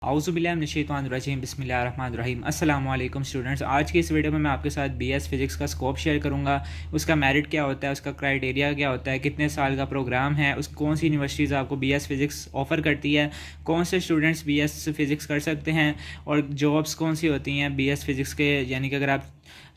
औज़ुबिल्लाहिमिनश्शैतानिर्रजीम बिस्मिल्लाहिर्रहमानिर्रहीम। अस्सलाम वालेकुम स्टूडेंट्स। आज की इस वीडियो में मैं आपके साथ बीएस फिज़िक्स का स्कोप शेयर करूंगा। उसका मेरिट क्या होता है, उसका क्राइटेरिया क्या होता है, कितने साल का प्रोग्राम है, उस कौन सी यूनिवर्सिटीज़ आपको बीएस फिज़िक्स ऑफ़र करती है, कौन से स्टूडेंट्स बीएस फिज़िक्स कर सकते हैं और जॉब्स कौन सी होती हैं बीएस फिज़िक्स के। यानी कि अगर आप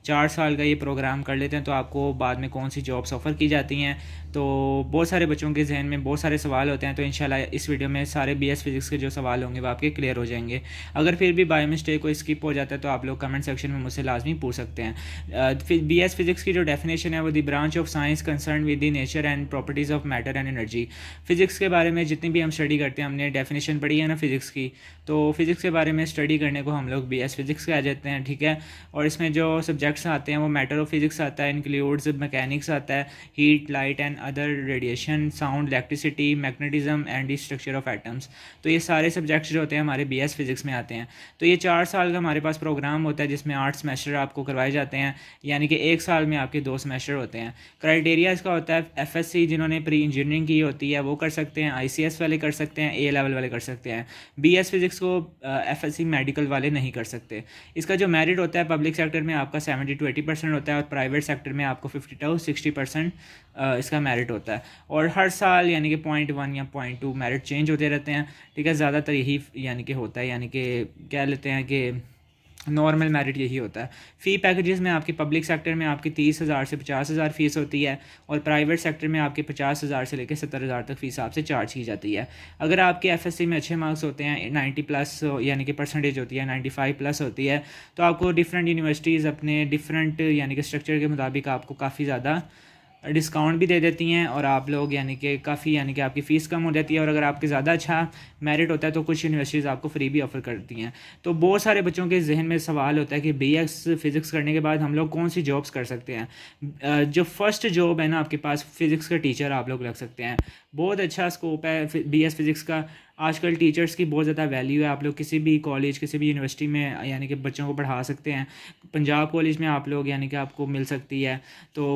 4 साल का ये प्रोग्राम कर लेते हैं तो आपको बाद में कौन सी जॉब्स ऑफ़र की जाती हैं। तो बहुत सारे बच्चों के जहन में बहुत सारे सवाल होते हैं, तो इंशाल्लाह इस वीडियो में सारे बीएस फिज़िक्स के जो सवाल होंगे वो आपके क्लियर हो जाएंगे। अगर फिर भी बाय मिस्टेक कोई स्किप हो जाता है तो आप लोग कमेंट सेक्शन में मुझसे लाजमी पूछ सकते हैं। बीएस फिज़िक्स की जो डेफिनेशन है वो the branch of science concern with the nature and properties of matter and energy. Physics के बारे में जितनी भी हम स्टडी करते हैं, हमने डेफिनेशन पढ़ी है ना फिज़िक्स की, तो फिज़िक्स के बारे में स्टडी करने को हम लोग बीएस फिज़िक्स कह जाते हैं, ठीक है। और इसमें जो सब्जेक्ट्स आते हैं वो मैटर ऑफ फिज़िक्स आता है, इंक्लूड्स मैकेनिक्स आता है, heat, light and other radiation, sound, electricity, magnetism and the structure of atoms. तो ये सारे सब्जेक्ट्स जो होते हैं हमारे बीएस फिज़िक्स में आते हैं। तो ये 4 साल का हमारे पास प्रोग्राम होता है जिसमें 8 सेमेस्टर आपको करवाए जाते हैं, यानी कि 1 साल में आपके 2 सेमेस्टर होते हैं। क्राइटेरिया इसका होता है एफएससी जिन्होंने प्री इंजीनियरिंग की होती है वो कर सकते हैं, आईसीएस वाले कर सकते हैं, ए लेवल वाले कर सकते हैं। बीएस फिज़िक्स को एफएससी मेडिकल वाले नहीं कर सकते। इसका जो मेरिट होता है पब्लिक सेक्टर में आपका 70 to 80% होता है और प्राइवेट सेक्टर में आपको 50 to 60% इसका मेरिट होता है। और हर साल यानी कि 0.1 या 0.2 मेरिट चेंज होते रहते हैं, ठीक है। ज़्यादातर यही यानी कि होता है, यानी कि कह लेते हैं कि नॉर्मल मेरिट यही होता है। फ़ी पैकेजेस में आपके पब्लिक सेक्टर में आपकी 30,000 से 50,000 फ़ीस होती है और प्राइवेट सेक्टर में आपके 50,000 से लेकर 70,000 तक फ़ीस आपसे चार्ज की जाती है। अगर आपके एफएससी में अच्छे मार्क्स होते हैं, 90+ यानी कि परसेंटेज होती है, 95+ होती है, तो आपको डिफरेंट यूनिवर्सिटीज़ अपने डिफरेंट यानी कि स्ट्रक्चर के मुताबिक आपको काफ़ी ज़्यादा डिस्काउंट भी दे देती हैं और आप लोग यानी कि काफ़ी यानी कि आपकी फ़ीस कम हो जाती है। और अगर आपके ज़्यादा अच्छा मेरिट होता है तो कुछ यूनिवर्सिटीज़ आपको फ्री भी ऑफ़र करती हैं। तो बहुत सारे बच्चों के जहन में सवाल होता है कि बीएस फिज़िक्स करने के बाद हम लोग कौन सी जॉब्स कर सकते हैं। जो फर्स्ट जॉब है ना आपके पास, फ़िज़िक्स का टीचर आप लोग लग सकते हैं। बहुत अच्छा स्कोप है बीएस फिज़िक्स का। आजकल टीचर्स की बहुत ज़्यादा वैल्यू है। आप लोग किसी भी कॉलेज, किसी भी यूनिवर्सिटी में यानी कि बच्चों को पढ़ा सकते हैं। पंजाब कॉलेज में आप लोग यानी कि आपको मिल सकती है। तो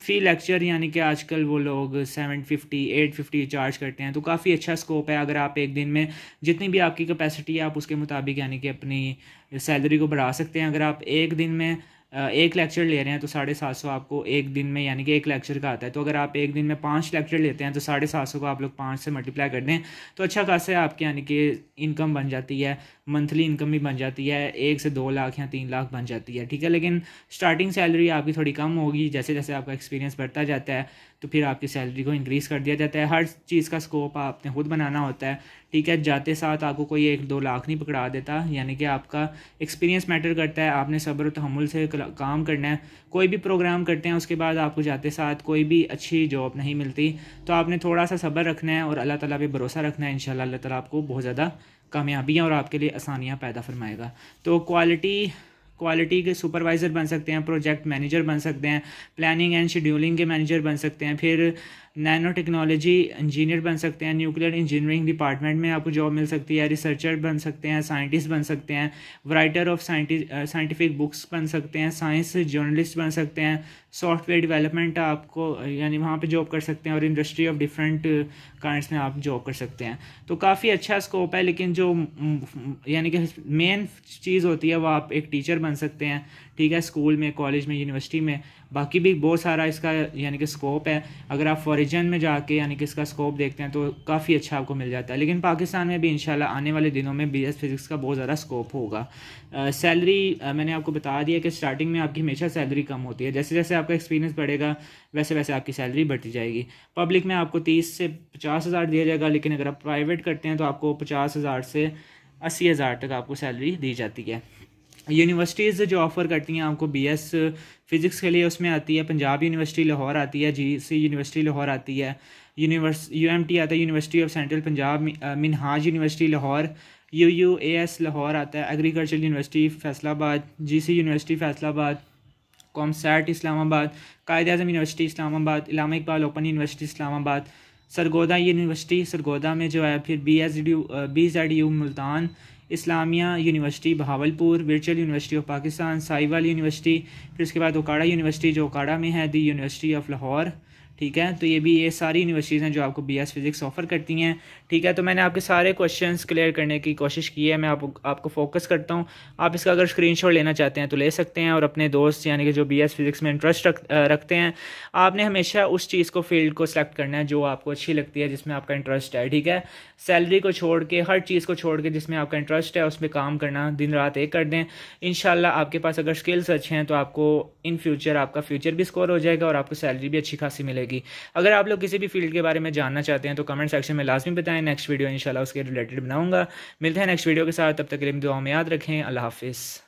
फ़ी लेक्चर यानी कि आजकल वो लोग 750 850 चार्ज करते हैं। तो काफ़ी अच्छा स्कोप है। अगर आप एक दिन में जितनी भी आपकी कैपेसिटी है आप उसके मुताबिक यानी कि अपनी सैलरी को बढ़ा सकते हैं। अगर आप एक दिन में एक लेक्चर ले रहे हैं तो 750 आपको एक दिन में यानी कि एक लेक्चर का आता है। तो अगर आप एक दिन में 5 लेक्चर लेते हैं तो 750 को आप लोग 5 से मल्टीप्लाई कर दें तो अच्छा खासा आपकी यानी कि इनकम बन जाती है, मंथली इनकम भी बन जाती है, 1 से 2 लाख या 3 लाख बन जाती है, ठीक है। लेकिन स्टार्टिंग सैलरी आपकी थोड़ी कम होगी, जैसे जैसे आपका एक्सपीरियंस बढ़ता जाता है तो फिर आपकी सैलरी को इंक्रीज़ कर दिया जाता है। हर चीज़ का स्कोप आपने खुद बनाना होता है, ठीक है। जाते साथ आपको कोई 1-2 लाख नहीं पकड़ा देता, यानी कि आपका एक्सपीरियंस मैटर करता है। आपने सब्र तहम्मुल से काम करना है। कोई भी प्रोग्राम करते हैं उसके बाद आपको जाते साथ कोई भी अच्छी जॉब नहीं मिलती, तो आपने थोड़ा सा सब्र रखना है और अल्लाह ताला पे भरोसा रखना है। इंशाल्लाह अल्लाह ताला आपको बहुत ज़्यादा कामयाबियाँ और आपके लिए आसानियाँ पैदा फरमाएगा। तो क्वालिटी के सुपरवाइज़र बन सकते हैं, प्रोजेक्ट मैनेजर बन सकते हैं, प्लानिंग एंड शेड्यूलिंग के मैनेजर बन सकते हैं, फिर नैनो टेक्नोलॉजी इंजीनियर बन सकते हैं, न्यूक्लियर इंजीनियरिंग डिपार्टमेंट में आपको जॉब मिल सकती है, रिसर्चर बन सकते हैं, साइंटिस्ट बन सकते हैं, राइटर ऑफ साइंटिफिक बुक्स बन सकते हैं, साइंस जर्नलिस्ट बन सकते हैं, सॉफ्टवेयर डेवलपमेंट आपको यानी वहाँ पे जॉब कर सकते हैं और इंडस्ट्री ऑफ डिफरेंट काइंड्स में आप जॉब कर सकते हैं। तो काफ़ी अच्छा स्कोप है। लेकिन जो यानी कि मेन चीज़ होती है वो आप एक टीचर बन सकते हैं, ठीक है, स्कूल में, कॉलेज में, यूनिवर्सिटी में। बाकी भी बहुत सारा इसका यानी कि स्कोप है। अगर आप फॉरेन में जाके यानी कि इसका स्कोप देखते हैं तो काफ़ी अच्छा आपको मिल जाता है। लेकिन पाकिस्तान में भी इंशाल्लाह आने वाले दिनों में बीएस फिज़िक्स का बहुत ज़्यादा स्कोप होगा। सैलरी मैंने आपको बता दिया कि स्टार्टिंग में आपकी हमेशा सैलरी कम होती है, जैसे जैसे आपका एक्सपीरियंस बढ़ेगा वैसे वैसे आपकी सैलरी बढ़ती जाएगी। पब्लिक में आपको 30 से 50,000 दिया जाएगा, लेकिन अगर आप प्राइवेट करते हैं तो आपको 50,000 से 80,000 तक आपको सैलरी दी जाती है। यूनिवर्सिटीज़ जो ऑफ़र करती हैं आपको बीएस फ़िज़िक्स के लिए, उसमें आती है पंजाब यूनिवर्सिटी लाहौर आती है, जीसी यूनिवर्सिटी लाहौर आती है, यूएमटी आता है university of central Punjab, Minhaj university Lahore, UUAS Lahore आता है, agriculture university Faisalabad, GC university Faisalabad, COMSAT Islamabad, Quaid-e-Azam university Islamabad, Allama Iqbal open university Islamabad, Sargodha university Sargodha में जो है, फिर BZU Multan, Islamia university Bahawalpur, virtual university of Pakistan, Sahiwal university, फिर उसके बाद ओकाड़ा यूनिवर्सिटी जो ओकाड़ा में है, दी यूनिवर्सिटी ऑफ लाहौर, ठीक है। तो ये सारी यूनिवर्सिटीज़ हैं जो आपको BS फिज़िक्स ऑफ़र करती हैं, ठीक है। तो मैंने आपके सारे क्वेश्चंस क्लियर करने की कोशिश की है। मैं आपको फोकस करता हूँ। आप इसका अगर स्क्रीनशॉट लेना चाहते हैं तो ले सकते हैं, और अपने दोस्त यानी कि जो BS फिज़िक्स में इंटरेस्ट रखते हैं, आपने हमेशा उस चीज़ को, फील्ड को सेलेक्ट करना है जो आपको अच्छी लगती है, जिसमें आपका इंटरेस्ट है, ठीक है। सैलरी को छोड़ के, हर चीज़ को छोड़ के जिसमें आपका इंटरेस्ट है उसमें काम करना, दिन रात एक कर दें। इंशाल्लाह आपके पास अगर स्किल्स अच्छे हैं तो आपको इन फ्यूचर आपका फ्यूचर भी स्कोर हो जाएगा और आपको सैलरी भी अच्छी खासी मिलेगी। अगर आप लोग किसी भी फील्ड के बारे में जानना चाहते हैं तो कमेंट सेक्शन में लाजमी बताएं। नेक्स्ट वीडियो इंशाल्लाह उसके रिलेटेड बनाऊंगा। मिलते हैं नेक्स्ट वीडियो के साथ, तब तक के लिए दुआ में याद रखें। अल्लाह हाफिज़।